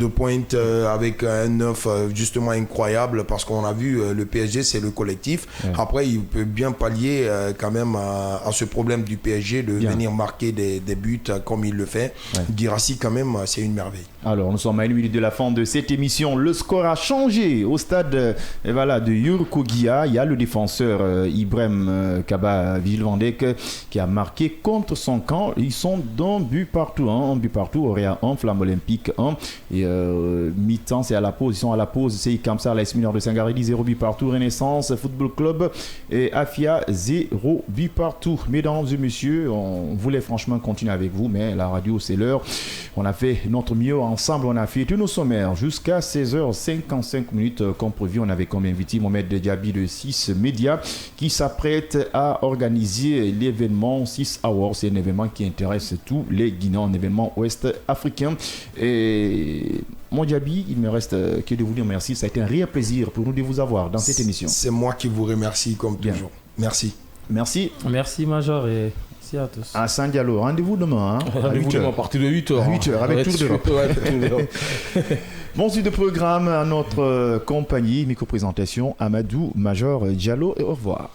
pointe avec un 9 justement incroyable, parce qu'on a vu le PSG c'est le collectif. Après il peut bien pallier quand même à ce problème du PSG de venir marquer des buts comme il le fait. Guirassy quand même c'est une merveille. Alors nous sommes à 1 minute de la fin de cette émission. Le score a changé au stade de Yurkogia. Il y a le défenseur Ibrahim Kaba Vilvandek qui a marqué contre son camp. Ils sont d'un but partout, un but partout. Auréa 1, Flamme Olympique 1. Et mi-temps, c'est à la pause. Ils sont à la pause. C'est Kamsa, l'AS Mineur de Sangaridi, 0 but partout. Renaissance Football Club et Afia, 0 but partout. Mesdames et messieurs, on voulait franchement continuer avec vous, mais la radio, c'est l'heure. On a fait notre mieux ensemble. On a fait tous nos sommaires jusqu'à 16h55 comme prévu. On avait comme invité Mohamed Diaby de 6 Médias qui s'apprête à organiser l'événement 6 Hours. C'est un événement qui intéresse tous les Guinéens, un événement ouest-africain. Et mon Diaby, il me reste que de vous dire merci. Ça a été un réel plaisir pour nous de vous avoir dans cette émission. C'est moi qui vous remercie comme toujours. Merci. Merci. Merci Major et merci à tous. Hassan Diallo, rendez-vous demain. Rendez-vous demain à partir de 8h. À 8h avec tout le monde. Bon suite de programme à notre compagnie, micro-présentation Amadou Major Diallo et au revoir.